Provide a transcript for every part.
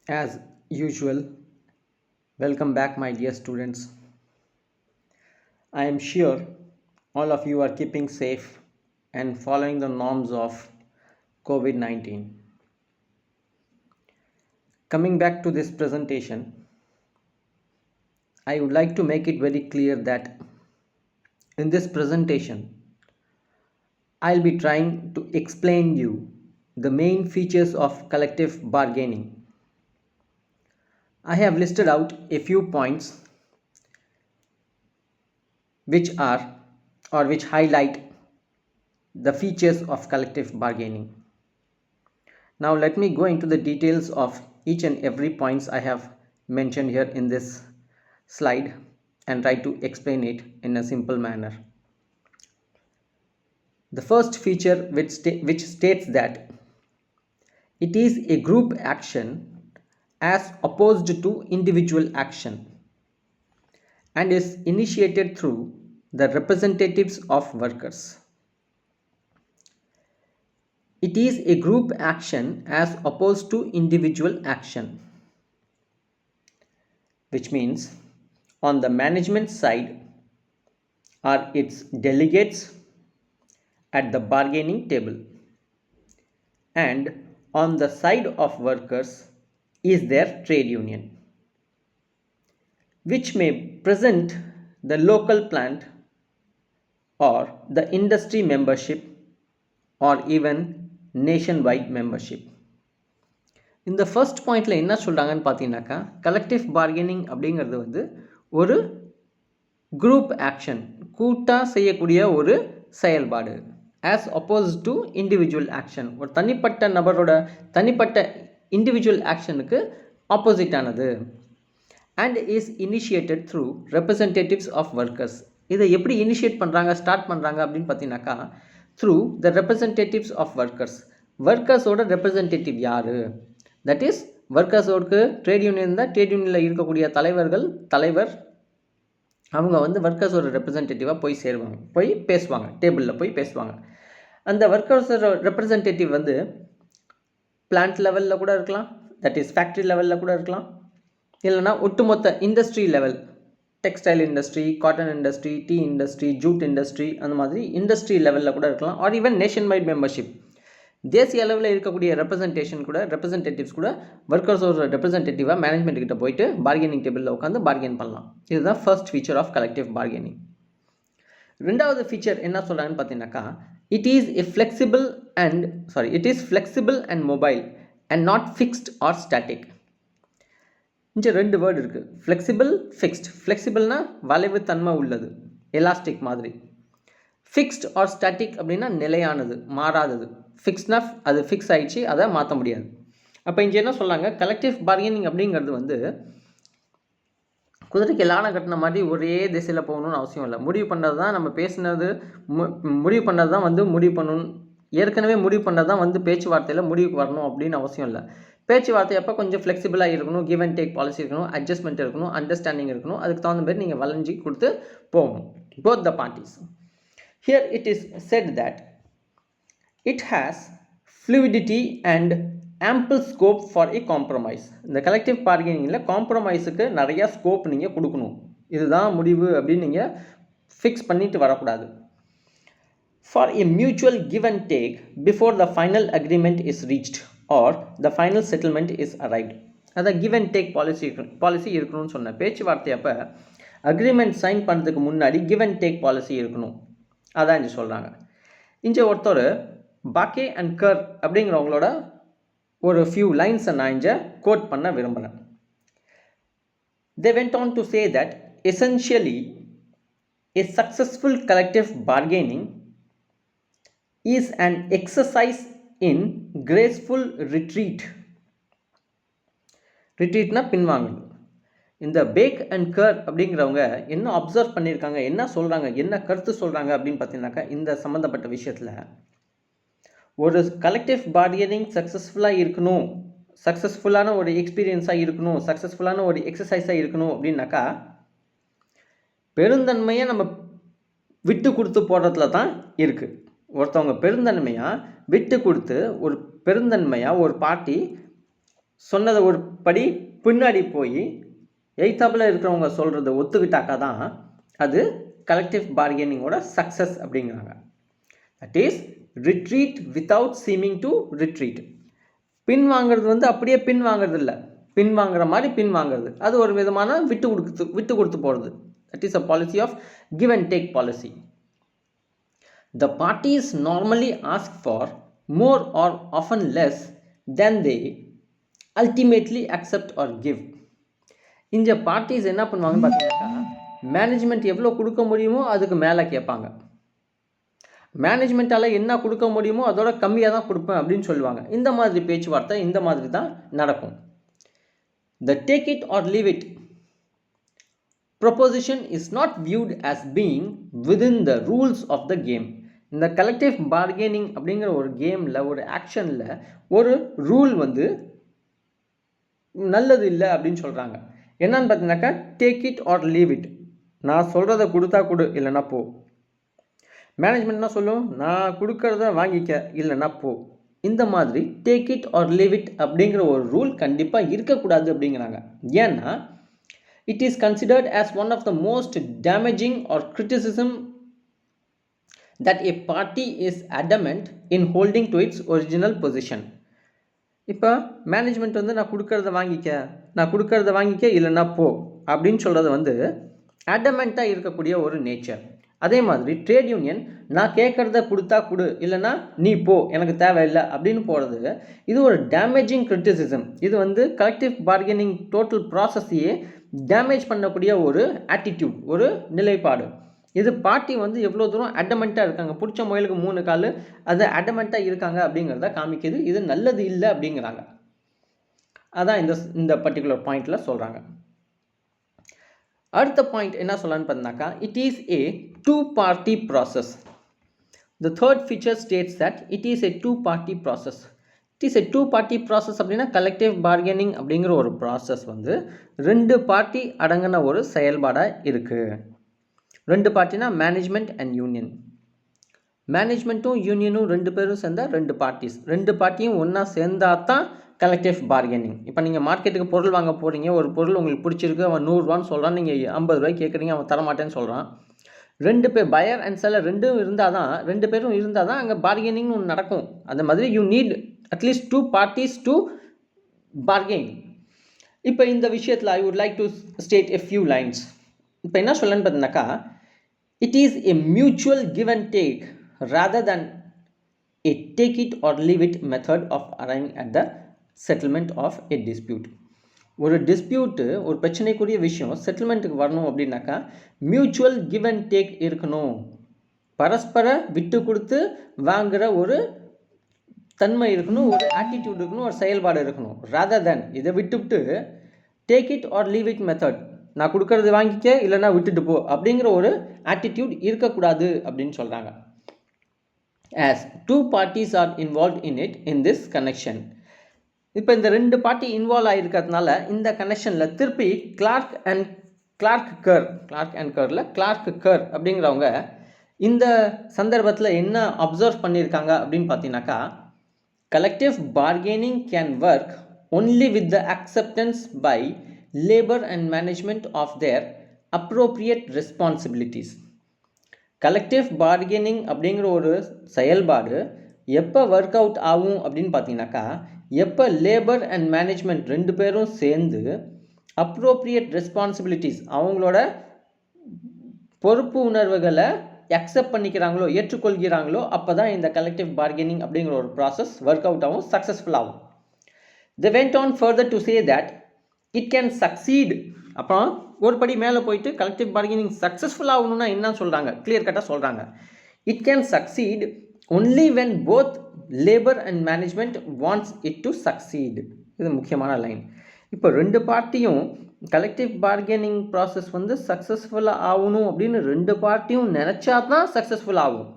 As usual, welcome back, my dear students. I am sure all of you are keeping safe and following the norms of COVID 19. Coming back to this presentation, I would like to make it very clear that in this presentation, I'll be trying to explain you the main features of collective bargaining. I have listed out a few points which are or which highlight the features of collective bargaining. Now let me go into the details of each and every points I have mentioned here in this slide and try to explain it in a simple manner. The first feature which states that it is a group action as opposed to individual action and is initiated through the representatives of workers. It is a group action as opposed to individual action, which means on the management side are its delegates at the bargaining table, and on the side of workers is their trade union, which may present the local plant or the industry membership or even nationwide membership. இந்த first பாயிண்டில் என்ன சொல்கிறாங்கன்னு பார்த்தீங்கன்னாக்கா, collective bargaining அப்படிங்கிறது ஒரு group action, கூட்டாக செய்யக்கூடிய ஒரு செயல்பாடு, as opposed to individual action, ஒரு தனிப்பட்ட நபரோட தனிப்பட்ட இண்டிவிஜுவல் ஆக்ஷனுக்கு ஆப்போசிட்டானது. And is initiated through representatives of workers. இதை எப்படி இனிஷியேட் பண்ணுறாங்க, ஸ்டார்ட் பண்ணுறாங்க அப்படின்னு பார்த்தீங்கன்னாக்கா, through the representatives of workers. ஒர்க்கர்ஸோட ரெப்ரசன்டேட்டிவ் யார்? தட் இஸ் ஒர்க்கர்ஸோருக்கு ட்ரேட் யூனியன் தான், ட்ரேட் யூனியனில் இருக்கக்கூடிய தலைவர் அவங்க ஒர்க்கர்ஸோட ரெப்ரசன்டேட்டிவாக போய் சேருவாங்க, போய் பேசுவாங்க, டேபிளில் போய் பேசுவாங்க. அந்த ஒர்க்கர்ஸோட ரெப்ரசன்டேட்டிவ் பிளான்ட் லெவலில் கூட இருக்கலாம், தட் இஸ் ஃபேக்ட்ரி லெவலில் கூட இருக்கலாம், இல்லைனா ஒட்டுமொத்த industry level, textile industry, cotton industry, tea industry, jute industry, அந்த மாதிரி இண்டஸ்ட்ரி லெவலில் கூட இருக்கலாம், or even nation wide membership. தேசிய அளவில் இருக்கக்கூடிய ரெப்ரசன்டேட்டிவ்ஸ் கூட ஒர்க்கர்ஸோட ரெப்ரசன்டேட்டிவாக மேனேஜ்மெண்ட் கிட்ட போயிட்டு பார்கெனிங் டேபிளில் உட்காந்து பார்கெயின் பண்ணலாம். இதுதான் first feature of collective bargaining. ரெண்டாவது ஃபீச்சர் என்ன சொல்கிறாங்கன்னு பார்த்தீங்கன்னாக்கா, it is flexible and mobile and not fixed or static. இங்கே ரெண்டு வேர்டு இருக்குது, ஃப்ளெக்சிபிள், ஃபிக்ஸ்ட். ஃப்ளெக்சிபிள்னா வளைவு தன்மை உள்ளது, எலாஸ்டிக் மாதிரி. ஃபிக்ஸ்ட் ஆர் ஸ்டாட்டிக் அப்படின்னா நிலையானது, மாறாதது. ஃபிக்ஸ்னா அது ஃபிக்ஸ் ஆகிடுச்சு, அதை மாற்ற முடியாது. அப்போ இங்கே என்ன சொல்கிறாங்க, கலெக்டிவ் பார்கெனிங் அப்படிங்கிறது குதிரைக்கு லான கட்டின மாதிரி ஒரே திசையில் போகணும்னு அவசியம் இல்லை. முடிவு பண்ணுறது தான் நம்ம பேசினது, முடிவு பண்ணுறது தான் முடிவு பண்ணணும். ஏற்கனவே முடிவு பண்ணுறது தான் பேச்சுவார்த்தையில் முடிவுக்கு வரணும் அப்படின்னு அவசியம் இல்லை. பேச்சுவார்த்தை அப்போ கொஞ்சம் ஃப்ளெக்சிபிளாக இருக்கணும், கிவ் அண்ட் டேக் பாலிசி இருக்கணும், அட்ஜஸ்ட்மெண்ட் இருக்கணும், அண்டர்ஸ்டாண்டிங் இருக்கணும். அதுக்கு தகுந்த மாதிரி நீங்கள் வளைஞ்சி கொடுத்து போகணும், both the parties. Here it is said that it has fluidity and ample scope for a compromise. இந்த கலெக்டிவ் பார்கெனிங்கில் காம்ப்ரமைஸுக்கு நிறையா ஸ்கோப் நீங்கள் கொடுக்கணும். இதுதான் முடிவு அப்படின்னு நீங்கள் ஃபிக்ஸ் பண்ணிட்டு வரக்கூடாது. For a mutual give and take before the final agreement is reached or the final settlement is arrived. அதான் கிவ் அண்ட் டேக் பாலிசி இருக்கணும்னு சொன்ன. பேச்சுவார்த்தை அப்போ அக்ரிமெண்ட் சைன் பண்ணுறதுக்கு முன்னாடி கிவ் அண்ட் டேக் பாலிசி இருக்கணும். அதான் இங்கே சொல்கிறாங்க. இங்கே ஒருத்தர் பாக்கே அண்ட் கர் அப்படிங்கிறவங்களோட ஒரு ஃபியூ லைன்ஸை நான் இங்கே கோட் பண்ண விரும்புகிறேன். They went on to say that essentially a successful collective bargaining is an exercise in graceful retreat. ரிட்ரீட்னா பின்வாங்கல். இந்த பேக் அண்ட் கர் அப்படிங்கிறவங்க என்ன அப்சர்வ் பண்ணியிருக்காங்க, என்ன சொல்கிறாங்க, என்ன கருத்து சொல்கிறாங்க அப்படின்னு பார்த்தீங்கன்னாக்கா, இந்த சம்மந்தப்பட்ட விஷயத்தில் ஒரு கலெக்டிவ் பார்கெனிங் சக்ஸஸ்ஃபுல்லாக இருக்கணும், சக்ஸஸ்ஃபுல்லான ஒரு எக்ஸ்பீரியன்ஸாக இருக்கணும், சக்ஸஸ்ஃபுல்லான ஒரு எக்ஸசைஸாக இருக்கணும் அப்படின்னாக்கா, பெருந்தன்மையை நம்ம விட்டு கொடுத்து போடுறதுல தான் இருக்குது. ஒருத்தவங்க பெருந்தன்மையாக விட்டு கொடுத்து, ஒரு பெருந்தன்மையாக ஒரு பார்ட்டி சொன்னதை ஒரு படி பின்னாடி போய் எய்த்தாப்பில் இருக்கிறவங்க சொல்கிறத ஒத்துக்கிட்டாக்கா தான் அது கலெக்டிவ் பார்கெனிங்கோட சக்ஸஸ் அப்படிங்கிறாங்க. That is retreat without seeming to retreat. பின் வாங்கிறது அப்படியே பின் வாங்கிறது இல்லை, பின் வாங்குற மாதிரி பின் வாங்குறது. அது ஒரு விதமான விட்டு கொடுத்து போகிறது. That is a policy of give and take policy. The parties normally ask for more or often less than they ultimately accept or give. இந்த பார்ட்டிஸ் என்ன பண்ணுவாங்கன்னு பார்த்தீங்கன்னாக்கா, மேனேஜ்மெண்ட் எவ்வளோ கொடுக்க முடியுமோ அதுக்கு மேலே கேட்பாங்க. மேனேஜ்மெண்ட்டால் என்ன கொடுக்க முடியுமோ அதோட கம்மியாக தான் கொடுப்பேன் அப்படின்னு சொல்லுவாங்க. இந்த மாதிரி பேச்சுவார்த்தை இந்த மாதிரி தான் நடக்கும். The take it or leave it proposition is not viewed as being within the rules of the game. இந்த கலெக்டிவ் பார்கெனிங் அப்படிங்கிற ஒரு கேமில், ஒரு ஆக்ஷனில் ஒரு ரூல் நல்லது இல்லை அப்படின்னு சொல்கிறாங்க. என்னன்னு பார்த்தீங்கன்னாக்கா, take it or leave it. நான் சொல்கிறத கொடுத்தா கொடு, இல்லைன்னா போ. மேனேஜ்மெண்ட் என்ன சொல்லும், நான் கொடுக்கறத வாங்கிக்க, இல்லைன்னா போ. இந்த மாதிரி take it or leave it அப்படிங்கிற ஒரு ரூல் கண்டிப்பாக இருக்கக்கூடாது அப்படிங்கிறாங்க. ஏன்னா it is considered as one of the most damaging or criticism that a party is adamant in holding to its original position. இப்போ மேனேஜ்மெண்ட் நான் கொடுக்கறத வாங்கிக்க இல்லைன்னா போ அப்படின்னு சொல்கிறது அடமெண்ட்டாக இருக்கக்கூடிய ஒரு நேச்சர். அதே மாதிரி ட்ரேட் யூனியன் நான் கேட்குறத கொடுத்தா கொடு, இல்லைன்னா நீ போ, எனக்கு தேவையில்லை அப்படின்னு போகிறது, இது ஒரு டேமேஜிங் கிரிட்டிசிசம். இது கலெக்டிவ் பார்கெனிங் டோட்டல் ப்ராசஸையே டேமேஜ் பண்ணக்கூடிய ஒரு ஆட்டிடியூட், ஒரு நிலைப்பாடு. இது பார்ட்டி எவ்வளோ தூரம் அடமெண்ட்டாக இருக்காங்க, பிடிச்ச முயலுக்கு 3 கால், அது அடமெண்ட்டாக இருக்காங்க அப்படிங்கிறத காமிக்குது. இது நல்லது இல்லை அப்படிங்கிறாங்க. அதான் இந்த பர்டிகுலர் பாயிண்டில் சொல்கிறாங்க. அடுத்த பாயிண்ட் என்ன சொல்லலான்னு பார்த்தீங்கன்னாக்கா, it is A 2-party process. The third feature states that it is A 2-party process. It is A 2-party process அப்படின்னா கலெக்டிவ் பார்கெனிங் அப்படிங்கிற ஒரு ப்ராசஸ் 2 பார்ட்டி அடங்கின ஒரு செயல்பாடாக இருக்குது. 2 பார்ட்டினா மேனேஜ்மெண்ட் அண்ட் யூனியன். மேனேஜ்மெண்ட்டும் யூனியனும் 2 பேரும் சேர்ந்தா 2 பார்ட்டிஸ். 2 பார்ட்டியும் ஒன்றா சேர்ந்தால் தான் கலெக்டிவ் பார்கெனிங். இப்போ நீங்கள் மார்க்கெட்டுக்கு பொருள் வாங்க போகிறீங்க, ஒரு பொருள் உங்களுக்கு பிடிச்சிருக்கு, அவன் 100 ரூபான்னு சொல்கிறான், நீங்கள் 50 ரூபாய்க்கு கேட்குறீங்க, அவன் தரமாட்டேன்னு சொல்கிறான். 2 பேர் பையர் அண்ட் செல்லர் 2 இருந்தால் தான், 2 பேரும் இருந்தால் தான் அங்கே பார்கெனிங் ஒன்று நடக்கும். அந்த மாதிரி you need at least 2 parties to bargain. இப்போ இந்த விஷயத்தில் I would like to state a few lines. இப்போ என்ன சொல்லணும்னு பார்த்தீங்கன்னாக்கா, it is a mutual give and take rather than a take it or leave it method of arriving at the settlement of a dispute. ஒரு dispute, ஒரு பிரச்சனைக்குரிய விஷயம் செட்டில்மெண்ட்டுக்கு வரணும் அப்படின்னாக்கா மியூச்சுவல் கிவ் அண்ட் டேக் இருக்கணும். பரஸ்பர விட்டு கொடுத்து வாங்குகிற ஒரு தன்மை இருக்கணும், ஒரு ஆட்டிடியூட் இருக்கணும், ஒரு செயல்பாடு இருக்கணும். ராதர் தேன் இதை விட்டுவிட்டு take it or leave it method, நான் கொடுக்கறது வாங்கிக்க இல்லைன்னா விட்டுட்டு போ அப்படிங்கிற ஒரு ஆட்டிடியூட் இருக்கக்கூடாது அப்படின்னு சொல்கிறாங்க. as 2 parties are involved in it in this connection. இப்போ இந்த 2 பார்ட்டி இன்வால்வ் ஆகிருக்கிறதுனால இந்த கனெக்ஷனில் திருப்பி கிளார்க் அண்ட் கர் அப்படிங்கிறவங்க இந்த சந்தர்ப்பத்தில் என்ன அப்சர்வ் பண்ணியிருக்காங்க அப்படின்னு பார்த்தீங்கன்னாக்கா, collective bargaining can work only with the acceptance by labor and management of their appropriate responsibilities. Collective bargaining அப்படிங்கிற ஒரு செயல்பாடு எப்போ ஒர்க் அவுட் ஆகும் அப்படின்னு பார்த்தீங்கன்னாக்கா, எப்போ லேபர் அண்ட் மேனேஜ்மெண்ட் 2 பேரும் சேர்ந்து அப்ரோப்ரியேட் ரெஸ்பான்சிபிலிட்டிஸ், அவங்களோட பொறுப்பு உணர்வுகளை அக்செப்ட் பண்ணிக்கிறாங்களோ, ஏற்றுக்கொள்கிறாங்களோ, அப்போ தான் இந்த கலெக்டிவ் பார்கெனிங் அப்படிங்கிற ஒரு ப்ராசஸ் ஒர்க் அவுட் ஆகும், சக்ஸஸ்ஃபுல் ஆகும். They went on further to say that it can succeed. அப்புறம் ஒரு படி மேலே போயிட்டு கலெக்டிவ் பார்கெனிங் சக்ஸஸ்ஃபுல் ஆகணும்னா என்ன சொல்கிறாங்க, கிளியர் கட்டாக சொல்கிறாங்க. It can succeed only when both labour and management wants it to succeed. இது முக்கியமான லைன். இப்போ 2 பார்ட்டியும் கலெக்டிவ் பார்கெனிங் ப்ராசஸ் சக்ஸஸ்ஃபுல்லாக ஆகணும் அப்படின்னு 2 பார்ட்டியும் நினச்சா தான் சக்ஸஸ்ஃபுல் ஆகும்.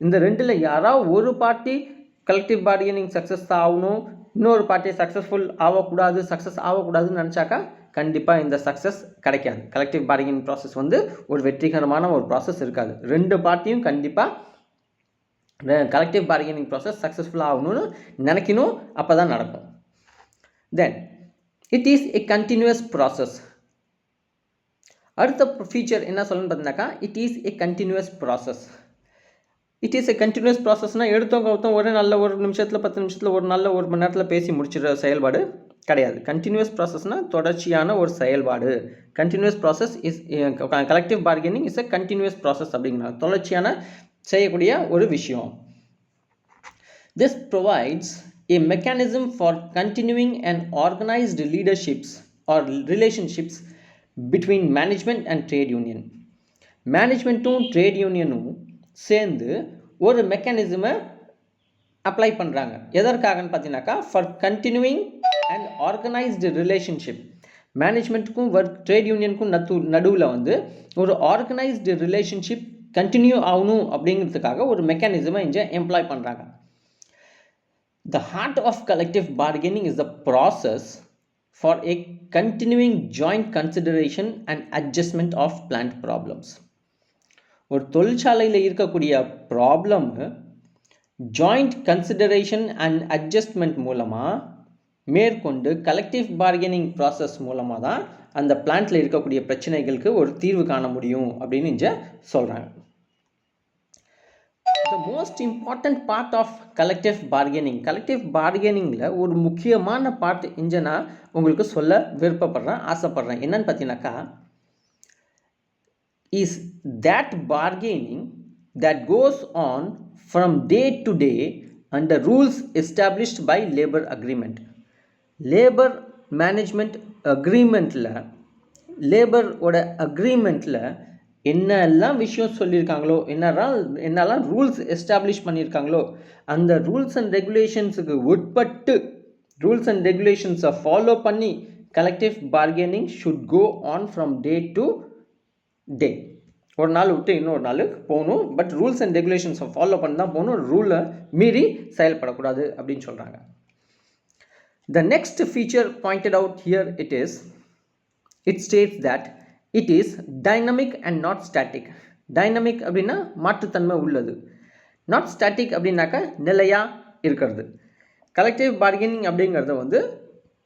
இந்த 2ல் யாராவது ஒரு பார்ட்டி கலெக்டிவ் பார்கெனிங் சக்ஸஸ் ஆகணும், இன்னொரு பார்ட்டி சக்ஸஸ் ஆகக்கூடாதுன்னு நினச்சாக்கா கண்டிப்பாக இந்த சக்ஸஸ் கிடைக்காது. கலெக்டிவ் பார்கெனிங் ப்ராசஸ் ஒரு வெற்றிகரமான ஒரு ப்ராசஸ் இருக்காது. 2 பார்ட்டியும் கண்டிப்பாக கலெக்டிவ் பார்கெனிங் ப்ராசஸ் சக்ஸஸ்ஃபுல் ஆகணும்னு நினைக்கணும், அப்போ தான் நடக்கும். Then it is a continuous process. அடுத்த ஃபீச்சர் என்ன சொல்லணும்னு பார்த்தீங்கன்னாக்கா it is a continuous process. It is a continuous ப்ராசஸ்னால் எடுத்தவங்க ஒரே நாளில் ஒரு நிமிஷத்தில் 10 நிமிஷத்தில் ஒரு நாளில் ஒரு மணி நேரத்தில் பேசி முடிச்சிடுற செயல்பாடு கிடையாது. கண்டினியூஸ் ப்ராசஸ்னால் தொடர்ச்சியான ஒரு செயல்பாடு. Continuous process is collective bargaining is a continuous process அப்படிங்கிற தொடர்ச்சியான செய்யக்கூடிய ஒரு விஷயம். This provides a mechanism for continuing and organized leaderships or relationships between management and trade union. மேனேஜ்மெண்ட்டும் ட்ரேட் யூனியனும் சேர்ந்து ஒரு மெக்கானிசமை அப்ளை பண்ணுறாங்க. எதற்காகன்னு பார்த்தீங்கன்னாக்கா for continuing and organised relationship. மேனேஜ்மெண்ட்டுக்கும் ட்ரேட் யூனியனுக்கும் நடுவில் வந்து ஒரு ஆர்கனைஸ்டு ரிலேஷன்ஷிப் கண்டினியூ ஆகணும் அப்படிங்கிறதுக்காக ஒரு மெக்கானிசமை இங்கே எம்ப்ளாய் பண்ணுறாங்க. The heart of collective bargaining is the process for a continuing joint consideration and adjustment of plant problems. ஒரு தொழிற்சாலையில் இருக்கக்கூடிய problem joint consideration and adjustment மூலமாக மேற்கொண்டு கலெக்டிவ் பார்கெனிங் ப்ராசஸ் மூலமாக தான் அந்த பிளான்ட்டில் இருக்கக்கூடிய பிரச்சனைகளுக்கு ஒரு தீர்வு காண முடியும் அப்படின்னு இங்கே சொல்கிறாங்க. The most important part of collective bargaining ஒரு முக்கியமான பார்ட் இங்கே நான் உங்களுக்கு சொல்ல ஆசைப்படுறேன். என்னன்னு பார்த்தீங்கன்னாக்கா is that bargaining that goes on from day to day under rules established by labor agreement. Labor management agreementல லேபர் ஓட அக்ரிமெண்ட்டில் என்னெல்லாம் விஷயம் சொல்லியிருக்காங்களோ என்னெல்லாம் ரூல்ஸ் எஸ்டாப்ளிஷ் பண்ணியிருக்காங்களோ அந்த ரூல்ஸ் அண்ட் ரெகுலேஷன்ஸுக்கு உட்பட்டு ரூல்ஸ் அண்ட் ரெகுலேஷன்ஸை ஃபாலோ பண்ணி collective bargaining should go on from day to day. ஒரு நாள் விட்டு இன்னொரு நாளுக்கு போகணும். பட் ரூல்ஸ் அண்ட் ரெகுலேஷன்ஸை ஃபாலோ பண்ணி தான் போகணும். ரூலை மீறி செயல்படக்கூடாது அப்படின்னு சொல்கிறாங்க. The next feature pointed out here it states that it is dynamic and not static. Dynamic அப்படின்னா மாற்றுத்தன்மை உள்ளது. Not static அப்படின்னாக்கா நிலையாக இருக்கிறது. கலெக்டிவ் பார்கெனிங் அப்படிங்கிறது வந்து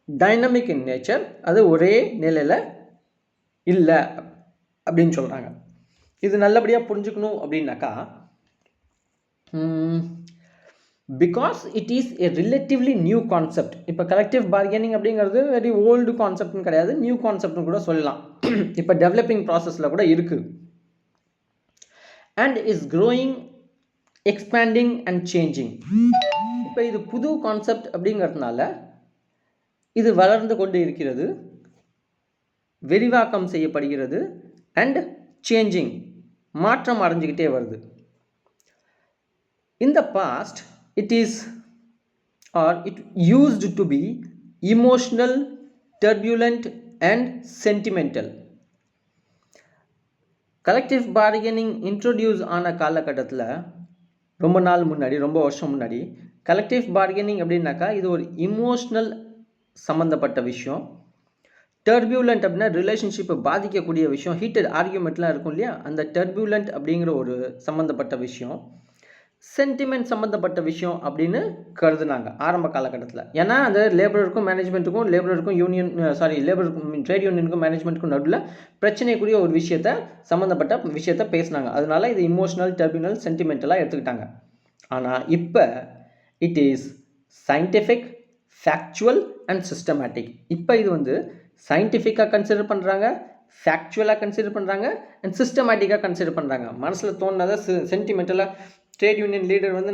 டைனமிக் இன் நேச்சர், அது ஒரே நிலையில் இல்லை அப்படின்னு சொல்கிறாங்க. இது நல்லபடியாக புரிஞ்சுக்கணும் அப்படின்னாக்கா because it is a relatively new concept. இப்போ கலெக்டிவ் பார்கெனிங் அப்படிங்கிறது வெரி ஓல்டு கான்செப்ட்னு கிடையாது, நியூ கான்செப்ட்னு கூட சொல்லலாம். இப்போ டெவலப்பிங் ப்ராசஸில் கூட இருக்குது. And is growing, expanding and changing. இப்போ இது புது கான்செப்ட் அப்படிங்கிறதுனால இது வளர்ந்து கொண்டு இருக்கிறது, விரிவாக்கம் செய்யப்படுகிறது, அண்ட் சேஞ்சிங், மாற்றம் அடைஞ்சிக்கிட்டே வருது. In the past, it used to be emotional, turbulent and sentimental. Collective bargaining introduce ஆன காலகட்டத்தில் ரொம்ப வருஷம் முன்னாடி கலெக்டிவ் பார்கெனிங் அப்படின்னாக்கா இது ஒரு இமோஷ்னல் சம்மந்தப்பட்ட விஷயம். டர்பியூலண்ட் அப்படின்னா ரிலேஷன்ஷிப்பை பாதிக்கக்கூடிய விஷயம். ஹீட்டட் ஆர்கியூமெண்ட்லாம் இருக்கும் இல்லையா, அந்த டர்பியூலண்ட் அப்படிங்கிற ஒரு சம்மந்தப்பட்ட விஷயம். சென்டிமெண்ட் சம்மந்தப்பட்ட விஷயம் அப்படின்னு கருதுனாங்க ஆரம்ப காலகட்டத்தில். ஏன்னா அந்த லேபருக்கும் மேனேஜ்மெண்ட்டுக்கும் ட்ரேட் யூனியனுக்கும் மேனேஜ்மெண்ட்டுக்கும் நடுவில் பிரச்சனைக்குரிய ஒரு சம்மந்தப்பட்ட விஷயத்தை பேசினாங்க. அதனால இது இமோஷனல், டர்பியூனல், சென்டிமெண்டலாக எடுத்துக்கிட்டாங்க. ஆனால் இப்போ it is scientific, factual and systematic. இப்போ இது வந்து சயின்டிஃபிக்காக கன்சிடர் பண்ணுறாங்க, ஃபேக்சுவலாக கன்சிடர் பண்ணுறாங்க, அண்ட் சிஸ்டமேட்டிக்காக கன்சிடர் பண்ணுறாங்க. மனசில் தோணுனதை சென்டிமெண்டலாக ட்ரேட் யூனியன் லீடர் வந்து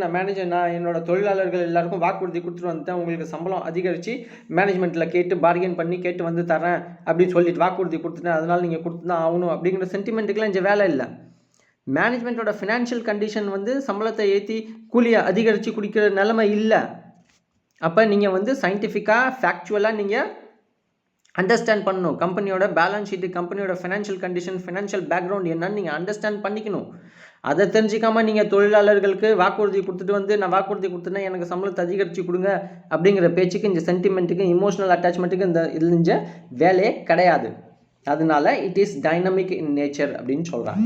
நான் என்னோட தொழிலாளர்கள் எல்லாருக்கும் வாக்குறுதி கொடுத்துட்டு வந்துட்டேன், உங்களுக்கு சம்பளம் அதிகரித்து மேனேஜ்மெண்ட்டில் பார்கெயின் பண்ணி கேட்டு வந்து தரேன் அப்படின்னு சொல்லிட்டு வாக்குறுதி கொடுத்துட்டேன், அதனால் நீங்கள் கொடுத்து தான் ஆகணும் அப்படிங்கிற சென்டிமெண்ட்டுக்கெலாம் இங்கே வேலை இல்லை. மேனேஜ்மெண்ட்டோட ஃபினான்ஷியல் கண்டிஷன் வந்து சம்பளத்தை ஏற்றி கூலியை அதிகரித்து குடிக்கிற நிலைமை இல்லை. அப்போ நீங்கள் வந்து சயின்டிஃபிக்காக, ஃபேக்சுவலாக நீங்கள் அண்டர்ஸ்டாண்ட் பண்ணணும். கம்பெனியோட பேலன்ஸ் ஷீட்டு, கம்பெனியோட ஃபினான்ஷியல் கண்டிஷன், ஃபினான்ஷியல் பேக்ரவுண்ட் என்னன்னு நீங்கள் அண்டர்ஸ்டாண்ட் பண்ணிக்கணும். அதை தெரிஞ்சிக்காமல் நீங்கள் தொழிலாளர்களுக்கு வாக்குறுதி கொடுத்துட்டு வந்து நான் வாக்குறுதி கொடுத்துட்டேன் எனக்கு சம்பளத்தை அதிகரித்து கொடுங்க அப்படிங்கிற பேச்சுக்கு, இந்த சென்டிமெண்ட்டுக்கு, இமோஷனல் அட்டாச்மெண்ட்டுக்கு இந்த இதில் வேலையே கிடையாது. அதனால it is dynamic in nature அப்படின்னு சொல்கிறாங்க.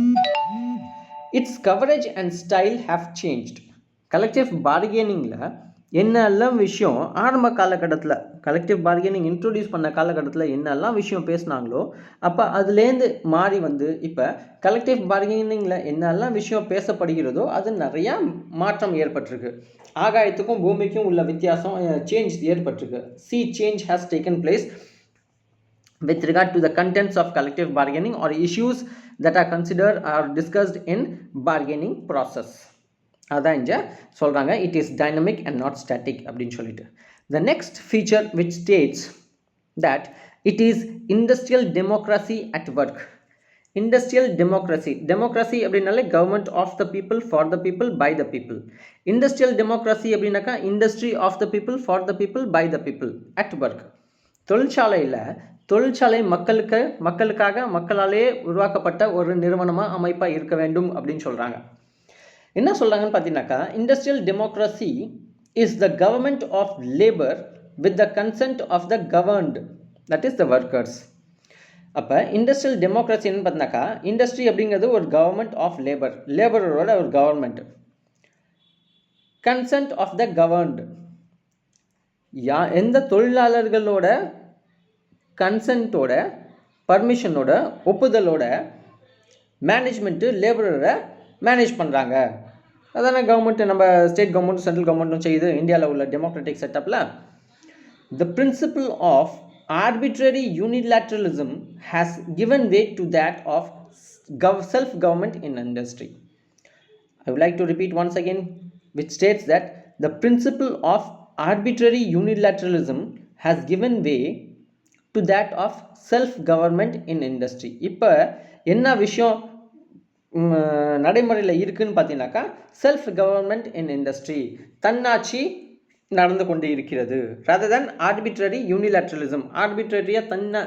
Its coverage and style have changed. Collective பார்கெனிங்கில் என்னெல்லாம் விஷயம் ஆரம்ப காலகட்டத்தில் கலெக்டிவ் பார்கெனிங் இன்ட்ரோடியூஸ் பண்ண காலகட்டத்தில் என்னெல்லாம் விஷயம் பேசினாங்களோ அப்போ அதுலேருந்து மாறி வந்து இப்போ கலெக்டிவ் பார்கெனிங்கில் என்னெல்லாம் விஷயம் பேசப்படுகிறதோ அது நிறையா மாற்றம் ஏற்பட்டிருக்கு. ஆகாயத்துக்கும் பூமிக்கும் உள்ள வித்தியாசம் சேஞ்ச் ஏற்பட்டிருக்கு. Change has taken place with regard to the contents of collective bargaining or issues that are considered or discussed in bargaining process. அதான் இங்கே சொல்கிறாங்க it is dynamic and not static அப்படின்னு சொல்லிட்டு. The next feature which states that it is industrial democracy at work. Industrial democracy அப்படின்னாலே government of the people, for the people, by the people. Industrial democracy அப்படின்னாக்கா industry of the people, for the people, by the people, at work. தொழிற்சாலை மக்களுக்காக மக்களாலே உருவாக்கப்பட்ட ஒரு நிறுவனமாக அமைப்பாக இருக்க வேண்டும் அப்படின்னு சொல்கிறாங்க. என்ன சொல்கிறாங்கன்னு பார்த்தீங்கன்னாக்கா industrial democracy is the government of labour with the consent of the governed, that is the workers. அப்போ இண்டஸ்ட்ரியல் டெமோக்ரஸின்னு பார்த்தீங்கன்னாக்கா இண்டஸ்ட்ரி அப்படிங்கிறது ஒரு கவர்மெண்ட் ஆஃப் லேபரோட ஒரு government. Consent of the governed, எந்த தொழிலாளர்களோட கன்சென்ட்டோட பர்மிஷனோட ஒப்புதலோட மேனேஜ்மெண்ட்டு லேபரை மேனேஜ் பண்ணுறாங்க. அதான கவர்மெண்ட், நம்ம ஸ்டேட் கவர்மெண்ட் சென்ட்ரல் கவர்மெண்ட்டும் செய்யுது இந்தியாவில் உள்ள டெமோக்ராட்டிக் செட்டப்பில். The principle of arbitrary unilateralism has given way to that of self-government in industry. I would like to repeat once again, which states that the principle of arbitrary unilateralism has given way to that of self-government in industry. இப்போ என்ன விஷயம் நடைமுறையில் இருக்குன்னு பார்த்தீங்கன்னாக்கா self government in industry, தன்னாட்சி நடந்து கொண்டு இருக்கிறது. rather than arbitrary unilateralism, ஆர்பிட்ரரியாக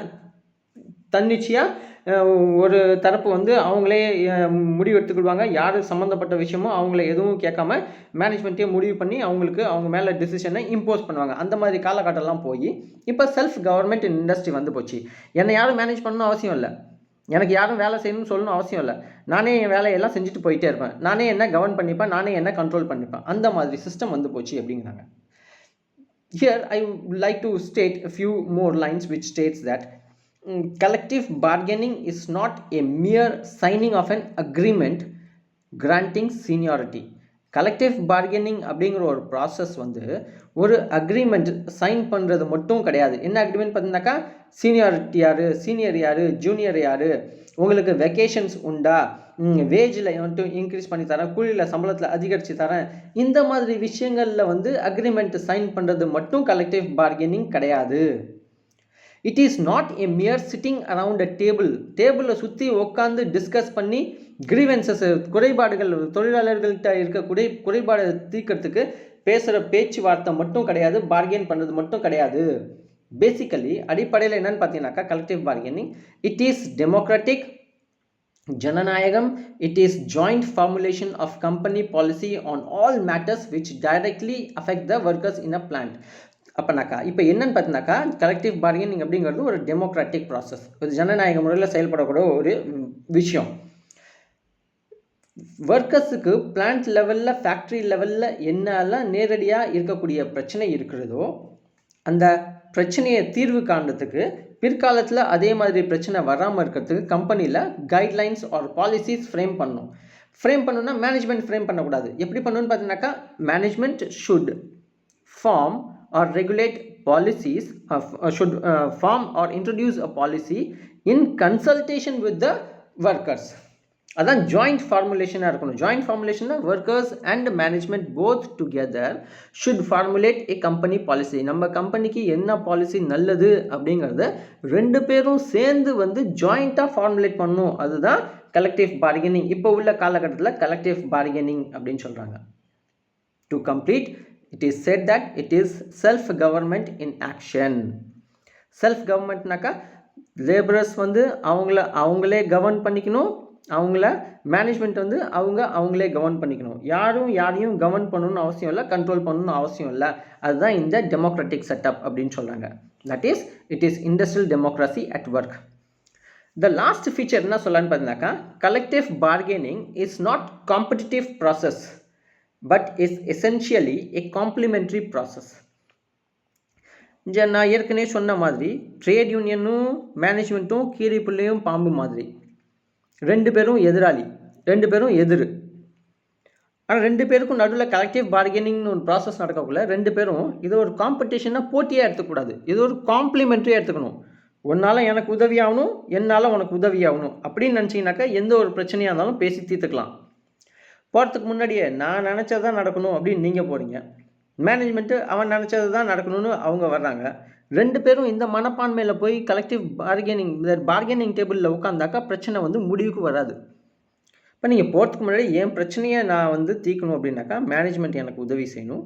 தன்னிச்சையாக ஒரு தரப்பு வந்து அவங்களே முடிவு எடுத்துக்கிடுவாங்க. யார் சம்மந்தப்பட்ட விஷயமோ அவங்கள எதுவும் கேட்காம மேனேஜ்மெண்ட்டே முடிவு பண்ணி அவங்க மேலே டிசிஷனை இம்போஸ் பண்ணுவாங்க. அந்த மாதிரி காலகட்டம்லாம் போய் இப்போ செல்ஃப் கவர்மெண்ட் இன் இண்டஸ்ட்ரி வந்து போச்சு. என்னை யாரும் மேனேஜ் பண்ணணும் அவசியம் இல்லை, எனக்கு யாரும் வேலை செய்யணும்னு சொல்லணும் அவசியம் இல்லை. நானே என் வேலையெல்லாம் செஞ்சுட்டு போயிட்டே இருப்பேன், நானே என்ன கவர்ன் பண்ணிப்பேன், நானே என்ன கண்ட்ரோல் பண்ணிப்பேன். அந்த மாதிரி சிஸ்டம் வந்து போச்சு அப்படிங்கிறாங்க. Here I would like to state a few more lines which states that collective bargaining is not a mere signing of an agreement granting seniority. Collective bargaining அப்படிங்கிற ஒரு ப்ராசஸ் வந்து ஒரு அக்ரிமெண்ட் சைன் பண்ணுறது மட்டும் கிடையாது. என்ன அக்ரிமெண்ட் பார்த்தீங்கன்னாக்கா senior யார், ஜூனியர் யார், உங்களுக்கு வெக்கேஷன்ஸ் உண்டா, வேஜில் வந்துட்டு இன்க்ரீஸ் பண்ணி தரேன், கூலியில் சம்பளத்தில் அதிகரித்து தரேன், இந்த மாதிரி விஷயங்களில் வந்து அக்ரிமெண்ட் சைன் பண்ணுறது மட்டும் கலெக்டிவ் பார்கெனிங் கிடையாது. It is not a mere sitting around a டேபிளில் சுற்றி உட்காந்து டிஸ்கஸ் பண்ணி கிரீவன்சஸ், குறைபாடுகள், தொழிலாளர்கள்ட்ட இருக்க குறைபாடு தீர்க்கறதுக்கு பேசுகிற பேச்சுவார்த்தை மட்டும் கிடையாது, பார்கெயின் பண்ணுறது மட்டும் கிடையாது. பேசிக்கலி அடிப்படையில் என்னன்னு பார்த்தீங்கன்னாக்கா collective bargaining it is democratic, ஜனநாயகம், it is joint formulation of company policy on all matters which directly affect the workers in a plant. அப்போனாக்கா இப்போ என்னன்னு பார்த்தீங்கன்னாக்கா கலெக்டிவ் பார்கெனிங் அப்படிங்கிறது ஒரு டெமோக்ராட்டிக் ப்ராசஸ், ஒரு ஜனநாயக முறையில் செயல்படக்கூடிய ஒரு விஷயம். ஒர்க்கர்ஸுக்கு பிளான்ட் லெவலில், ஃபேக்ட்ரி லெவலில் என்னெல்லாம் நேரடியாக இருக்கக்கூடிய பிரச்சனை இருக்கிறதோ அந்த பிரச்சனையை தீர்வு காண்றதுக்கு பிற்காலத்தில் அதே மாதிரி பிரச்சனை வராமல் இருக்கிறதுக்கு கம்பெனியில் கைட்லைன்ஸ் ஆர் பாலிசிஸ் ஃப்ரேம் பண்ணணும்னா மேனேஜ்மெண்ட் ஃப்ரேம் பண்ணக்கூடாது. எப்படி பண்ணணும்னு பார்த்தீங்கன்னாக்கா management should form or regulate policies, should form or introduce a policy in consultation with the workers. அதான் ஜாயிண்ட் ஃபார்முலேஷனாக இருக்கணும். ஜாயிண்ட் ஃபார்முலேஷன்னா workers and management both together should formulate a company policy. நம்ம கம்பெனிக்கு என்ன பாலிசி நல்லது அப்படிங்கிறத ரெண்டு பேரும் சேர்ந்து வந்து ஜாயிண்ட்டாக ஃபார்முலேட் பண்ணணும். அதுதான் கலெக்டிவ் பார்கெனிங். இப்போ உள்ள காலகட்டத்தில் கலெக்டிவ் பார்கெனிங் அப்படின்னு சொல்கிறாங்க. To complete, it is said that it is self government in action. Self கவர்மெண்ட்னாக்கா லேபரர்ஸ் வந்து அவங்களே கவர்ன் பண்ணிக்கணும், அவங்கள மேனேஜ்மெண்ட் வந்து அவங்களே கவர்ன் பண்ணிக்கணும். யாரையும் கவர்ன் பண்ணணும்னு அவசியம் இல்லை, கண்ட்ரோல் பண்ணணும்னு அவசியம் இல்லை. அதுதான் இந்த டெமோக்ராட்டிக் செட்டப் அப்படின்னு சொல்கிறாங்க. That is it is industrial democracy at work. The last feature என்ன சொல்லலான்னு பார்த்தீங்கன்னாக்கா collective bargaining is not competitive process. but is essentially a complementary process. நான் ஏற்கனவே சொன்ன மாதிரி ட்ரேட் யூனியனும் மேனேஜ்மெண்ட்டும் கீரி புள்ளையும் பாம்பு மாதிரி, ரெண்டு பேரும் எதிராளி, ரெண்டு பேரும் எதிர். ஆனால் ரெண்டு பேருக்கும் நடுவில் கலெக்டிவ் பார்கெனிங்னு ஒரு ப்ராசஸ் நடக்கக்குள்ள ரெண்டு பேரும் இது ஒரு காம்படிஷனாக போட்டியாக எடுத்துக்கூடாது, இது ஒரு காம்ப்ளிமெண்ட்ரியாக எடுத்துக்கணும். உன்னால் எனக்கு உதவியாகணும், என்னால் உனக்கு உதவியாகணும் அப்படின்னு நினச்சிங்கனாக்கா எந்த ஒரு பிரச்சனையாக இருந்தாலும் பேசி தீர்த்துக்கலாம். போகிறதுக்கு முன்னாடியே நான் நினச்சதான் நடக்கணும் அப்படின்னு நீங்கள் போகிறீங்க, மேனேஜ்மெண்ட்டு அவன் நினச்சது தான் நடக்கணும்னு அவங்க வர்றாங்க. ரெண்டு பேரும் இந்த மனப்பான்மையில் போய் கலெக்டிவ் பார்கெனிங் டேபிளில் உட்காந்தாக்கா பிரச்சனை முடிவுக்கு வராது. இப்போ நீங்கள் போகிறதுக்கு முன்னாடி என் பிரச்சனையை நான் தீர்க்கணும் அப்படின்னாக்கா மேனேஜ்மெண்ட் எனக்கு உதவி செய்யணும்,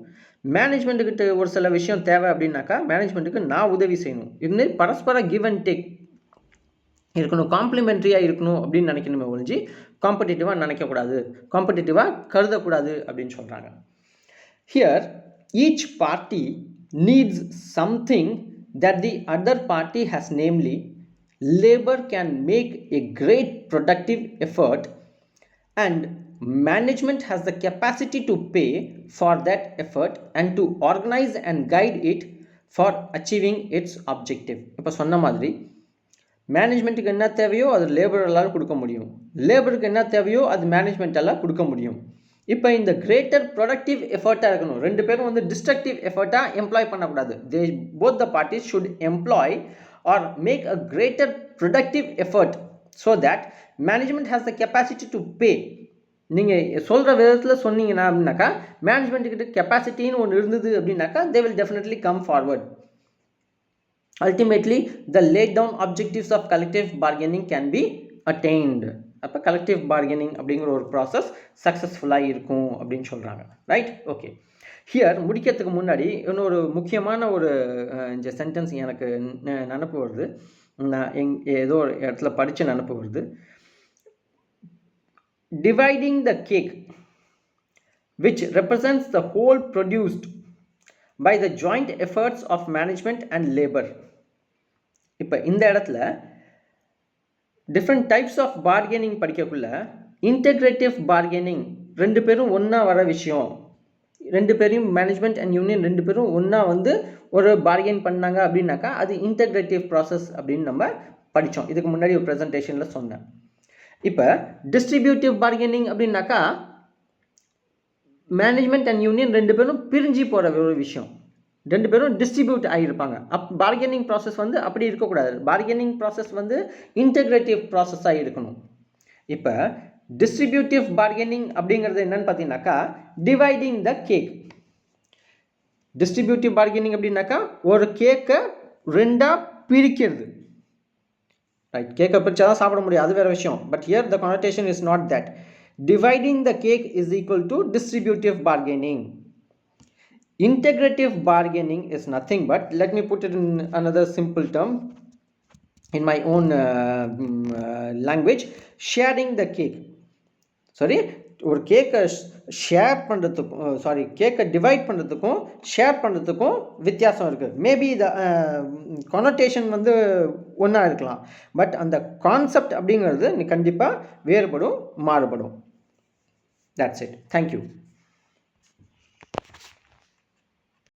மேனேஜ்மெண்ட்டுக்கிட்ட ஒரு சில விஷயம் தேவை அப்படின்னாக்கா மேனேஜ்மெண்ட்டுக்கு நான் உதவி செய்யணும். இது பரஸ்பர கிவ் அண்ட் டேக் இருக்கணும், காம்ப்ளிமெண்ட்ரியாக இருக்கணும் அப்படின்னு நினைக்கணுமே ஒழிஞ்சு காம்படிட்டிவாக நினைக்கக்கூடாது, காம்படிட்டிவாக கருதக்கூடாது அப்படின்னு சொல்கிறாங்க. Here each party needs something that the other party has, namely labor can make a great productive effort and management has the capacity to pay for that effort and to organize and guide it for achieving its objective. இப்போ சொன்ன மாதிரி மேனேஜ்மெண்ட்டுக்கு என்ன தேவையோ அது லேபரால் கொடுக்க முடியும், லேபருக்கு என்ன தேவையோ அது மேனேஜ்மெண்ட்டால் கொடுக்க முடியும். இப்போ இந்த கிரேட்டர் ப்ரொடக்டிவ் எஃபர்ட்டாக இருக்கணும். ரெண்டு பேரும் டிஸ்ட்ரக்டிவ் எஃபர்ட்டாக எம்ப்ளாய் பண்ணக்கூடாது. Both the parties should employ or make a greater productive effort so that management has the capacity to pay. நீங்கள் சொல்கிற விதத்தில் சொன்னீங்கன்னா அப்படின்னாக்கா மேனேஜ்மெண்ட்டுக்கிட்ட கெப்பாசிட்டின்னு ஒன்று இருந்தது அப்படின்னாக்கா they will definitely come forward. Ultimately the laid down objectives of collective bargaining can be attained. அப்போ collective bargaining அப்படிங்கிற ஒரு ப்ராசஸ் சக்ஸஸ்ஃபுல்லாக இருக்கும் அப்படின்னு சொல்கிறாங்க. Right, okay. ஹியர் முடிக்கிறதுக்கு முன்னாடி இன்னொரு முக்கியமான ஒரு இந்த சென்டென்ஸ் எனக்கு நினப்பு வருது, நான் ஏதோ ஒரு இடத்துல படித்து நினப்பு வருது. Dividing the cake which represents the whole produced by the joint efforts of management and labor. இப்போ இந்த இடத்துல டிஃப்ரெண்ட் டைப்ஸ் ஆஃப் பார்கெனிங் படிக்கக்குள்ள இன்டெகிரேட்டிவ் பார்கெனிங், ரெண்டு பேரும் ஒன்றா வர விஷயம், ரெண்டு பேரையும் மேனேஜ்மெண்ட் அண்ட் யூனியன் ரெண்டு பேரும் ஒன்றா ஒரு பார்கெயின் பண்ணாங்க அப்படின்னாக்கா அது இன்டெகிரேட்டிவ் ப்ராசஸ் அப்படின்னு நம்ம படித்தோம். இதுக்கு முன்னாடி ஒரு ப்ரெசன்டேஷனில் சொன்னேன். இப்போ டிஸ்ட்ரிபியூட்டிவ் பார்கெனிங் அப்படின்னாக்கா மேனேஜ்மெண்ட் அண்ட் யூனியன் ரெண்டு பேரும் பிரிஞ்சு போகிற ஒரு விஷயம், ரெண்டு பேரும் டிஸ்ட்ரிபியூட் ஆகியிருப்பாங்க. பார்கெனிங் ப்ராசஸ் அப்படி இருக்கக்கூடாது. பார்கெனிங் ப்ராசஸ் இன்டெகிரேட்டிவ் ப்ராசஸாக இருக்கணும். இப்போ டிஸ்ட்ரிபியூட்டிவ் பார்கெனிங் அப்படிங்கிறது என்னன்னு பார்த்தீங்கன்னாக்கா dividing the cake. Distributive bargaining அப்படின்னாக்கா ஒரு கேக்கை ரெண்டாக பிரிக்கிறது. ரைட், கேக்கை பிரிச்சா தான் சாப்பிட முடியும், அது வேறு விஷயம். But here the connotation is not that. Dividing the cake is equal to distributive bargaining. Integrative bargaining is nothing but, let me put it in another simple term in my own language, sharing the cake. Sorry, ஒரு கேக்கை share பண்ணுறதுக்கும் கேக்கை divide பண்ணுறதுக்கும் share பண்ணுறதுக்கும் வித்தியாசம் இருக்குது. Maybe the கொனோட்டேஷன் ஒன்றா இருக்கலாம், பட் அந்த கான்செப்ட் அப்படிங்கிறது கண்டிப்பாக வேறுபடும், மாறுபடும். That's it. Thank you.